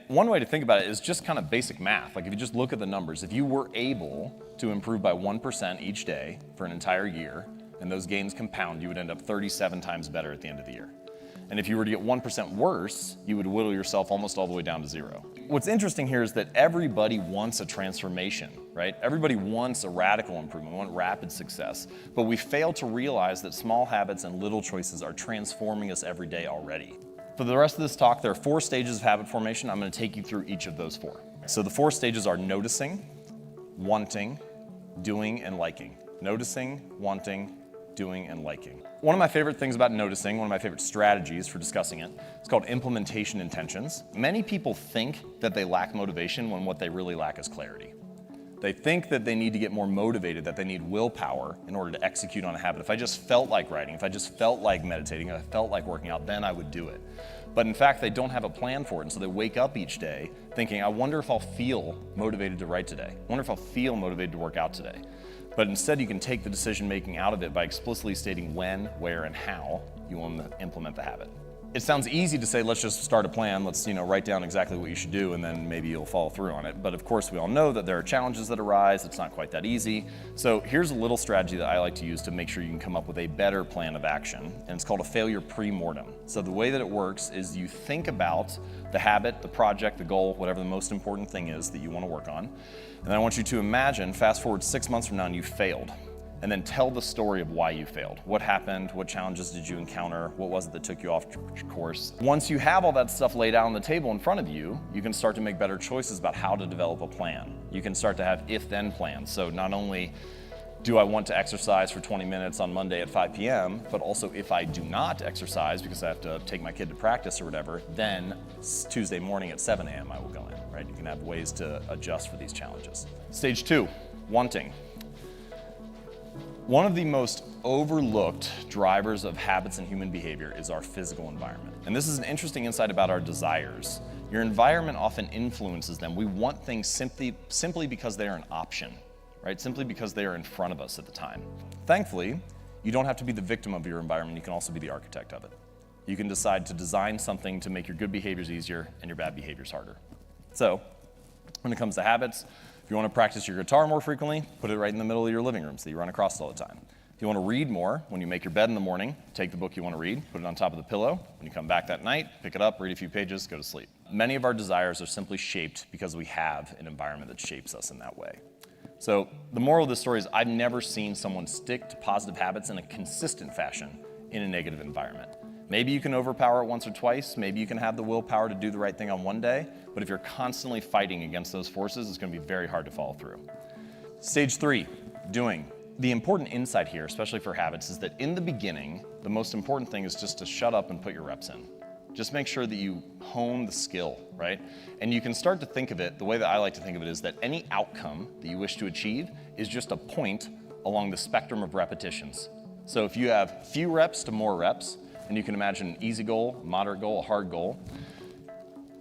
one way to think about it is just kind of basic math. Like if you just look at the numbers, if you were able to improve by 1% each day for an entire year, and those gains compound, you would end up 37 times better at the end of the year. And if you were to get 1% worse, you would whittle yourself almost all the way down to 0. What's interesting here is that everybody wants a transformation, right? Everybody wants a radical improvement, we want rapid success, but we fail to realize that small habits and little choices are transforming us every day already. For the rest of this talk, there are 4 stages of habit formation. I'm going to take you through each of those 4. So the 4 stages are noticing, wanting, doing, and liking. Noticing, wanting, doing, and liking. One of my favorite things about noticing, one of my favorite strategies for discussing it, is called implementation intentions. Many people think that they lack motivation when what they really lack is clarity. They think that they need to get more motivated, that they need willpower in order to execute on a habit. If I just felt like writing, if I just felt like meditating, if I felt like working out, then I would do it. But in fact, they don't have a plan for it, and so they wake up each day thinking, I wonder if I'll feel motivated to write today. I wonder if I'll feel motivated to work out today. But instead, you can take the decision-making out of it by explicitly stating when, where, and how you want to implement the habit. It sounds easy to say, let's just start a plan, let's write down exactly what you should do, and then maybe you'll follow through on it. But of course, we all know that there are challenges that arise, it's not quite that easy. So here's a little strategy that I like to use to make sure you can come up with a better plan of action, and it's called a failure pre-mortem. So the way that it works is you think about the habit, the project, the goal, whatever the most important thing is that you want to work on, and then I want you to imagine, fast forward 6 months from now and you failed. And then tell the story of why you failed. What happened? What challenges did you encounter? What was it that took you off course? Once you have all that stuff laid out on the table in front of you, you can start to make better choices about how to develop a plan. You can start to have if-then plans. So not only do I want to exercise for 20 minutes on Monday at 5 p.m., but also if I do not exercise because I have to take my kid to practice or whatever, then Tuesday morning at 7 a.m. I will go in, right? You can have ways to adjust for these challenges. Stage 2, wanting. One of the most overlooked drivers of habits and human behavior is our physical environment. And this is an interesting insight about our desires. Your environment often influences them. We want things simply because they are an option, right? Simply because they are in front of us at the time. Thankfully, you don't have to be the victim of your environment. You can also be the architect of it. You can decide to design something to make your good behaviors easier and your bad behaviors harder. So, when it comes to habits, if you want to practice your guitar more frequently, put it right in the middle of your living room so that you run across it all the time. If you want to read more, when you make your bed in the morning, take the book you want to read, put it on top of the pillow. When you come back that night, pick it up, read a few pages, go to sleep. Many of our desires are simply shaped because we have an environment that shapes us in that way. So the moral of the story is I've never seen someone stick to positive habits in a consistent fashion in a negative environment. Maybe you can overpower it once or twice, maybe you can have the willpower to do the right thing on one day, but if you're constantly fighting against those forces, it's going to be very hard to follow through. Stage 3, doing. The important insight here, especially for habits, is that in the beginning, the most important thing is just to shut up and put your reps in. Just make sure that you hone the skill, right? And you can start to think of it, the way that I like to think of it is that any outcome that you wish to achieve is just a point along the spectrum of repetitions. So if you have few reps to more reps, and you can imagine an easy goal, moderate goal, a hard goal,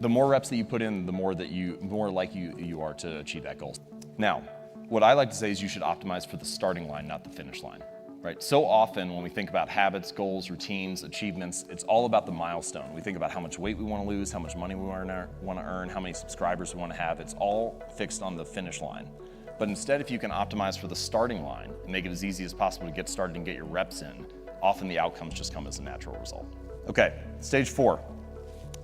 the more reps that you put in, the more likely you are to achieve that goal. Now, what I like to say is you should optimize for the starting line, not the finish line, right? So often when we think about habits, goals, routines, achievements, it's all about the milestone. We think about how much weight we want to lose, how much money we want to earn, how many subscribers we want to have. It's all fixed on the finish line. But instead, if you can optimize for the starting line and make it as easy as possible to get started and get your reps in, often the outcomes just come as a natural result. Okay, stage 4,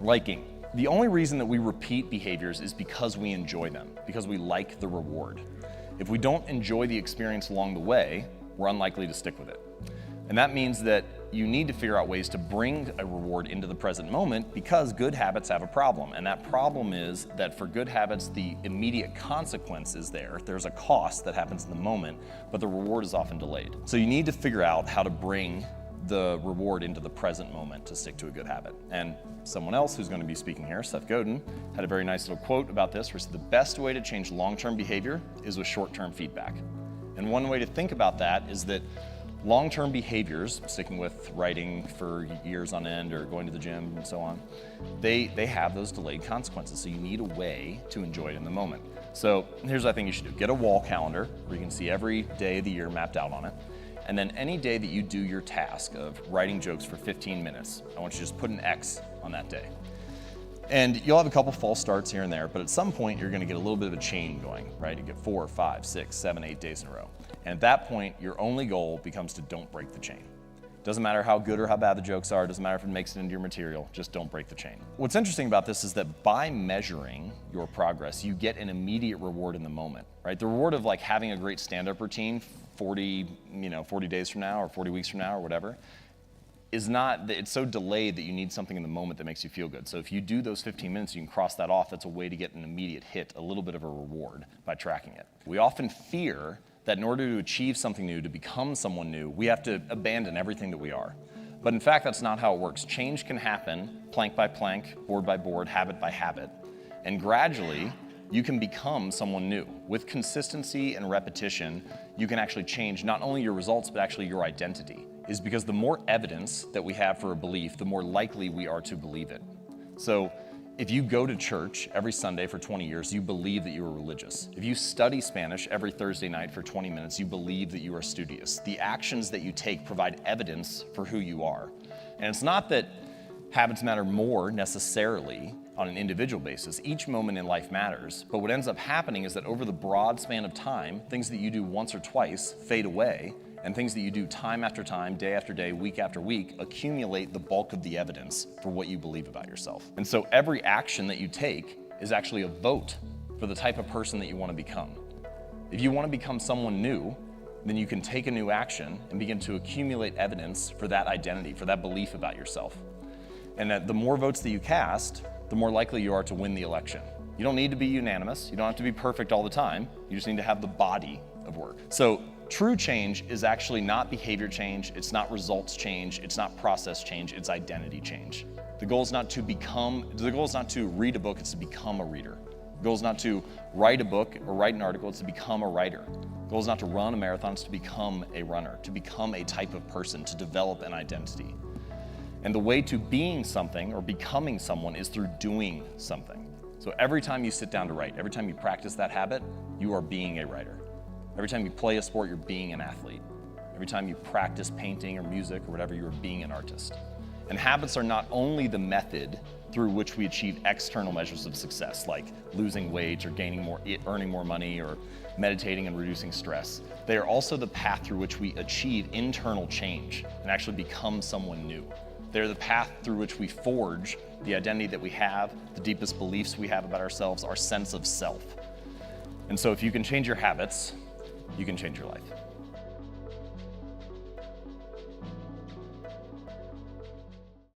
liking. The only reason that we repeat behaviors is because we enjoy them, because we like the reward. If we don't enjoy the experience along the way, we're unlikely to stick with it. And that means that you need to figure out ways to bring a reward into the present moment because good habits have a problem. And that problem is that for good habits, the immediate consequence is there. There's a cost that happens in the moment, but the reward is often delayed. So you need to figure out how to bring the reward into the present moment to stick to a good habit. And someone else who's going to be speaking here, Seth Godin, had a very nice little quote about this where he said, the best way to change long-term behavior is with short-term feedback. And one way to think about that is that long-term behaviors, sticking with writing for years on end or going to the gym and so on, they have those delayed consequences. So you need a way to enjoy it in the moment. So here's what I think you should do. Get a wall calendar where you can see every day of the year mapped out on it. And then any day that you do your task of writing jokes for 15 minutes, I want you to just put an X on that day. And you'll have a couple false starts here and there, but at some point you're gonna get a little bit of a chain going, right? You get 4, 5, 6, 7, 8 days in a row. And at that point, your only goal becomes to don't break the chain. Doesn't matter how good or how bad the jokes are, doesn't matter if it makes it into your material, just don't break the chain. What's interesting about this is that by measuring your progress, you get an immediate reward in the moment, right? The reward of like having a great stand-up routine 40 days from now or 40 weeks from now or whatever, is not, it's so delayed that you need something in the moment that makes you feel good. So if you do those 15 minutes, you can cross that off. That's a way to get an immediate hit, a little bit of a reward by tracking it. We often fear that in order to achieve something new, to become someone new, we have to abandon everything that we are. But in fact, that's not how it works. Change can happen plank by plank, board by board, habit by habit. And gradually, you can become someone new. With consistency and repetition, you can actually change not only your results, but actually your identity. Is because the more evidence that we have for a belief, the more likely we are to believe it. So if you go to church every Sunday for 20 years, you believe that you are religious. If you study Spanish every Thursday night for 20 minutes, you believe that you are studious. The actions that you take provide evidence for who you are. And it's not that habits matter more necessarily on an individual basis. Each moment in life matters, but what ends up happening is that over the broad span of time, things that you do once or twice fade away, and things that you do time after time, day after day, week after week, accumulate the bulk of the evidence for what you believe about yourself. And so every action that you take is actually a vote for the type of person that you want to become. If you want to become someone new, then you can take a new action and begin to accumulate evidence for that identity, for that belief about yourself. And that the more votes that you cast, the more likely you are to win the election. You don't need to be unanimous. You don't have to be perfect all the time. You just need to have the body of work. So true change is actually not behavior change, it's not results change, it's not process change, it's identity change. The goal is not to read a book, it's to become a reader. The goal is not to write a book or write an article, it's to become a writer. The goal is not to run a marathon, it's to become a runner, to become a type of person, to develop an identity. And the way to being something or becoming someone is through doing something. So every time you sit down to write, every time you practice that habit, you are being a writer. Every time you play a sport, you're being an athlete. Every time you practice painting or music or whatever, you're being an artist. And habits are not only the method through which we achieve external measures of success, like losing weight or earning more money or meditating and reducing stress. They are also the path through which we achieve internal change and actually become someone new. They're the path through which we forge the identity that we have, the deepest beliefs we have about ourselves, our sense of self. And so if you can change your habits, you can change your life.